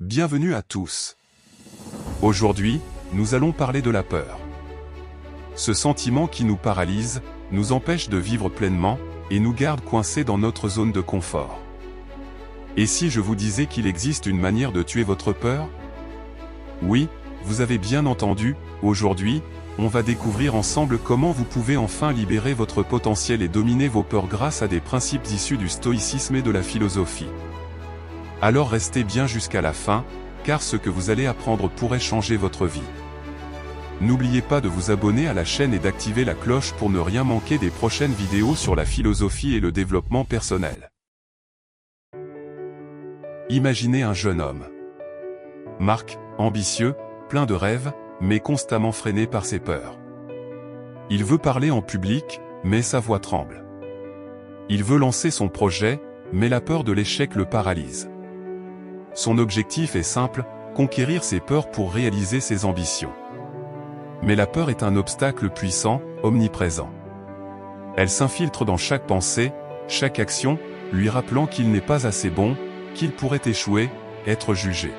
Bienvenue à tous. Aujourd'hui, nous allons parler de la peur. Ce sentiment qui nous paralyse, nous empêche de vivre pleinement, et nous garde coincés dans notre zone de confort. Et si je vous disais qu'il existe une manière de tuer votre peur? Oui, vous avez bien entendu, aujourd'hui, on va découvrir ensemble comment vous pouvez enfin libérer votre potentiel et dominer vos peurs grâce à des principes issus du stoïcisme et de la philosophie. Alors restez bien jusqu'à la fin, car ce que vous allez apprendre pourrait changer votre vie. N'oubliez pas de vous abonner à la chaîne et d'activer la cloche pour ne rien manquer des prochaines vidéos sur la philosophie et le développement personnel. Imaginez un jeune homme. Marc, ambitieux, plein de rêves, mais constamment freiné par ses peurs. Il veut parler en public, mais sa voix tremble. Il veut lancer son projet, mais la peur de l'échec le paralyse. Son objectif est simple, conquérir ses peurs pour réaliser ses ambitions. Mais la peur est un obstacle puissant, omniprésent. Elle s'infiltre dans chaque pensée, chaque action, lui rappelant qu'il n'est pas assez bon, qu'il pourrait échouer, être jugé.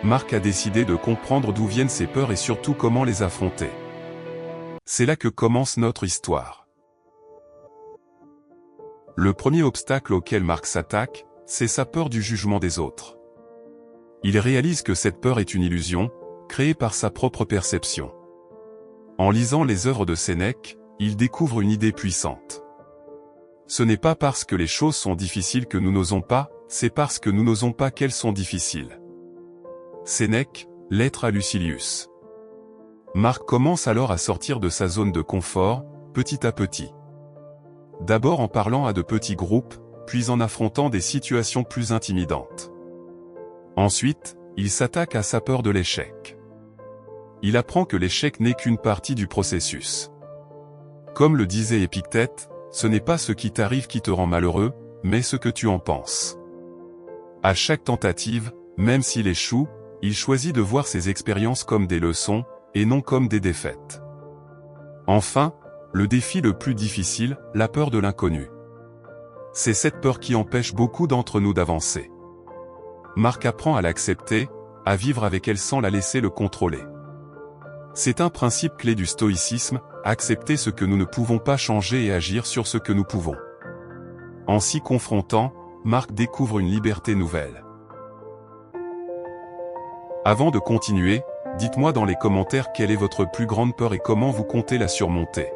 Marc a décidé de comprendre d'où viennent ses peurs et surtout comment les affronter. C'est là que commence notre histoire. Le premier obstacle auquel Marc s'attaque, c'est sa peur du jugement des autres. Il réalise que cette peur est une illusion, créée par sa propre perception. En lisant les œuvres de Sénèque, il découvre une idée puissante. Ce n'est pas parce que les choses sont difficiles que nous n'osons pas, c'est parce que nous n'osons pas qu'elles sont difficiles. Sénèque, Lettre à Lucilius. Marc commence alors à sortir de sa zone de confort, petit à petit. D'abord en parlant à de petits groupes, puis en affrontant des situations plus intimidantes. Ensuite, il s'attaque à sa peur de l'échec. Il apprend que l'échec n'est qu'une partie du processus. Comme le disait Épictète, ce n'est pas ce qui t'arrive qui te rend malheureux, mais ce que tu en penses. À chaque tentative, même s'il échoue, il choisit de voir ses expériences comme des leçons, et non comme des défaites. Enfin, le défi le plus difficile, la peur de l'inconnu. C'est cette peur qui empêche beaucoup d'entre nous d'avancer. Marc apprend à l'accepter, à vivre avec elle sans la laisser le contrôler. C'est un principe clé du stoïcisme, accepter ce que nous ne pouvons pas changer et agir sur ce que nous pouvons. En s'y confrontant, Marc découvre une liberté nouvelle. Avant de continuer, dites-moi dans les commentaires quelle est votre plus grande peur et comment vous comptez la surmonter.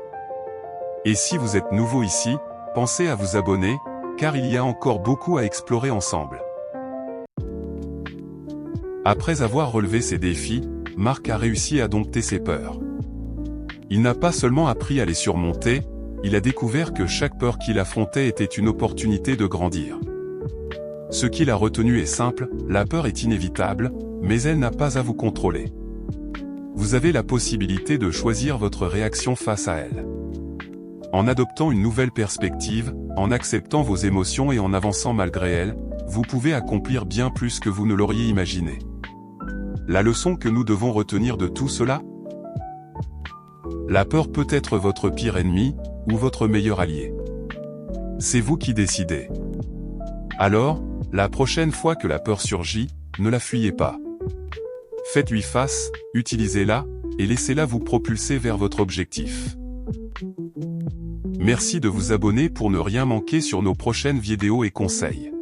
Et si vous êtes nouveau ici, pensez à vous abonner, car il y a encore beaucoup à explorer ensemble. Après avoir relevé ces défis, Marc a réussi à dompter ses peurs. Il n'a pas seulement appris à les surmonter, il a découvert que chaque peur qu'il affrontait était une opportunité de grandir. Ce qu'il a retenu est simple, la peur est inévitable, mais elle n'a pas à vous contrôler. Vous avez la possibilité de choisir votre réaction face à elle. En adoptant une nouvelle perspective, en acceptant vos émotions et en avançant malgré elles, vous pouvez accomplir bien plus que vous ne l'auriez imaginé. La leçon que nous devons retenir de tout cela? La peur peut être votre pire ennemi, ou votre meilleur allié. C'est vous qui décidez. Alors, la prochaine fois que la peur surgit, ne la fuyez pas. Faites-lui face, utilisez-la, et laissez-la vous propulser vers votre objectif. Merci de vous abonner pour ne rien manquer sur nos prochaines vidéos et conseils.